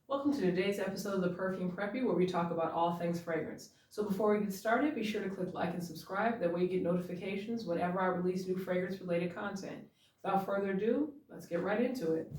Welcome to today's episode of the Perfume Preppy, where we talk about all things fragrance. So before we get started, be sure to click like and subscribe. That way you get notifications whenever I release new fragrance-related content. Without further ado, let's get right into it.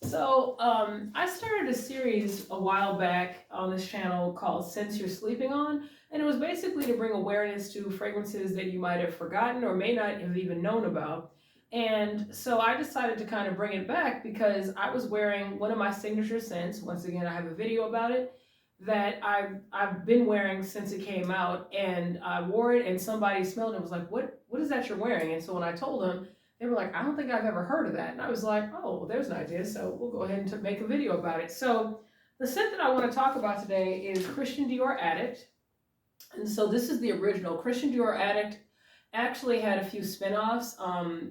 I started a series a while back on this channel called Scents You're Sleeping On, and it was basically to bring awareness to fragrances that you might have forgotten or may not have even known about. And so I decided to kind of bring it back because I was wearing one of my signature scents. Once again, I have a video about it that I've been wearing since it came out, and I wore it and somebody smelled it and was like, what is that you're wearing? And so when I told them, they were like, I don't think I've ever heard of that. And I was like, oh, well, there's an idea. So we'll go ahead and make a video about it. So the scent that I want to talk about today is Christian Dior Addict. And so this is the original. Christian Dior Addict actually had a few spin-offs.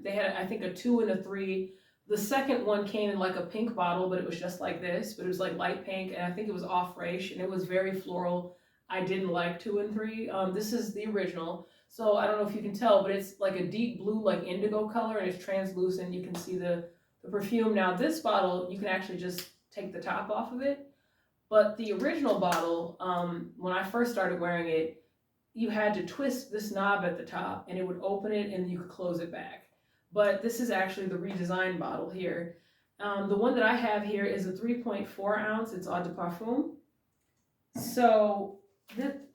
They had, I think, a 2 and a 3. The second one came in like a pink bottle, but it was just like this, but it was like light pink, and I think it was off Raish, and it was very floral. I didn't like 2 and 3. This is the original. So I don't know if you can tell, but it's like a deep blue, like indigo color, and it's translucent. You can see the perfume. Now this bottle, you can actually just take the top off of it. But the original bottle, when I first started wearing it, you had to twist this knob at the top and it would open it and you could close it back. But this is actually the redesigned bottle here. The one that I have here is a 3.4 ounce. It's Eau de Parfum. So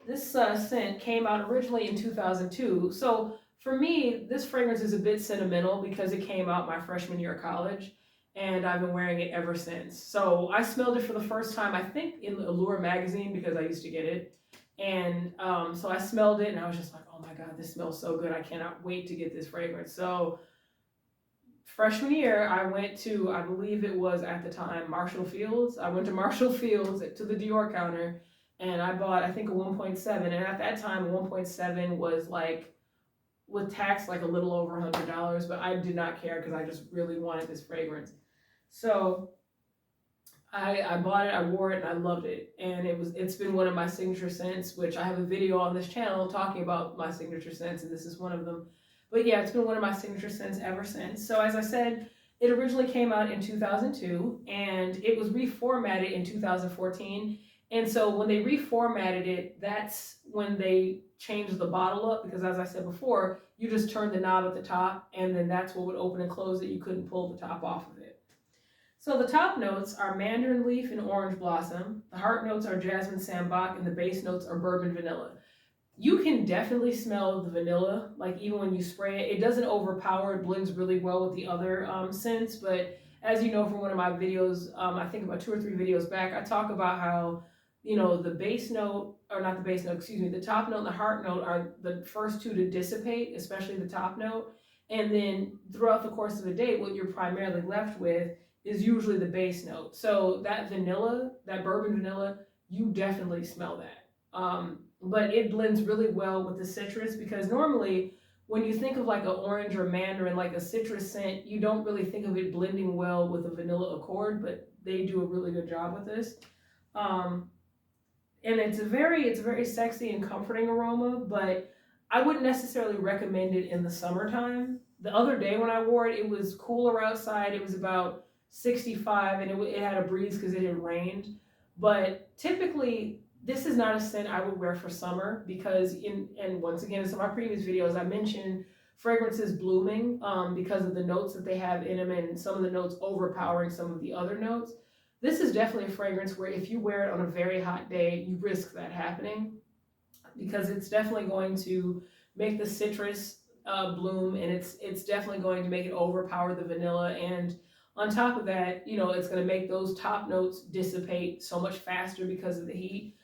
this scent came out originally in 2002. So for me, this fragrance is a bit sentimental because it came out my freshman year of college, and I've been wearing it ever since. So I smelled it for the first time, I think, in Allure magazine because I used to get it. And so I smelled it and I was just like, oh my God, this smells so good. I cannot wait to get this fragrance. So freshman year, I went to, I believe it was at the time, Marshall Fields. I went to Marshall Fields to the Dior counter and I bought, I think, a 1.7. And at that time, 1.7 was like, with tax, like a little over $100. But I did not care because I just really wanted this fragrance. So I bought it, I wore it, and I loved it. And it's been one of my signature scents, which I have a video on this channel talking about my signature scents, and this is one of them. But yeah, it's been one of my signature scents ever since. So as I said, it originally came out in 2002, and it was reformatted in 2014. And so when they reformatted it, that's when they changed the bottle up, because as I said before, you just turned the knob at the top, and then that's what would open and close it. You couldn't pull the top off of it. So the top notes are mandarin leaf and orange blossom. The heart notes are jasmine sambac, and the base notes are bourbon vanilla. You can definitely smell the vanilla, like even when you spray it. It doesn't overpower, it blends really well with the other scents, but as you know from one of my videos, I think about 2 or 3 videos back, I talk about how, you know, the base note, or not the base note, excuse me, the top note and the heart note are the first 2 to dissipate, especially the top note. And then throughout the course of a day, what you're primarily left with is usually the base note. So that vanilla, that bourbon vanilla, you definitely smell that. But it blends really well with the citrus, because normally when you think of like an orange or mandarin, like a citrus scent, you don't really think of it blending well with a vanilla accord, but they do a really good job with this. And it's a very sexy and comforting aroma, but I wouldn't necessarily recommend it in the summertime. The other day when I wore it, it was cooler outside. It was about 65, and it had a breeze because it had rained. But typically, this is not a scent I would wear for summer because, and once again, in some of my previous videos, I mentioned fragrances blooming because of the notes that they have in them, and some of the notes overpowering some of the other notes. This is definitely a fragrance where if you wear it on a very hot day, you risk that happening, because it's definitely going to make the citrus bloom, and it's definitely going to make it overpower the vanilla. And on top of that, you know, it's going to make those top notes dissipate so much faster because of the heat.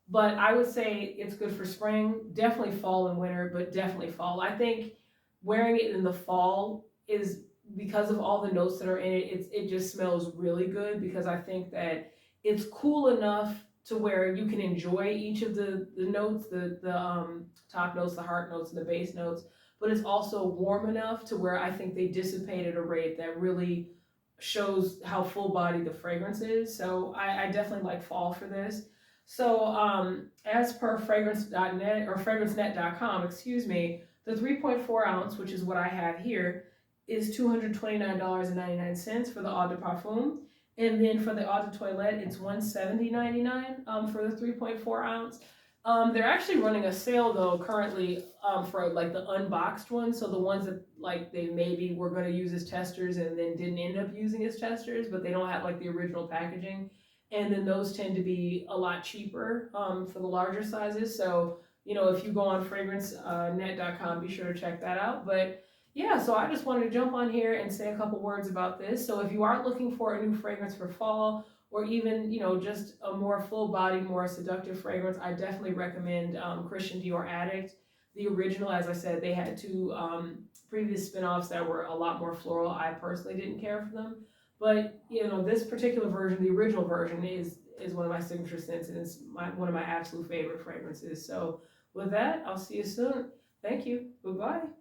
But I would say it's good for spring, definitely fall and winter, but definitely fall. I think wearing it in the fall is, because of all the notes that are in it, it just smells really good, because I think that it's cool enough to where you can enjoy each of the notes, the top notes, the heart notes, and the base notes, but it's also warm enough to where I think they dissipate at a rate that really shows how full body the fragrance is. So I definitely like fall for this. So as per fragrance.net or fragrancenet.com, excuse me, the 3.4 ounce, which is what I have here, is $229.99 for the Eau de Parfum. And then for the eau de toilette, it's $170.99 for the 3.4 ounce. They're actually running a sale though currently for like the unboxed ones. So the ones that like they maybe were going to use as testers and then didn't end up using as testers, but they don't have like the original packaging. And then those tend to be a lot cheaper for the larger sizes. So, you know, if you go on fragrancenet.com, be sure to check that out. But yeah, so I just wanted to jump on here and say a couple words about this. So if you are looking for a new fragrance for fall, or even, you know, just a more full body, more seductive fragrance, I definitely recommend Christian Dior Addict. The original, as I said, they had two previous spin-offs that were a lot more floral. I personally didn't care for them. But, you know, this particular version, the original version, is one of my signature scents, and it's one of my absolute favorite fragrances. So with that, I'll see you soon. Thank you. Goodbye.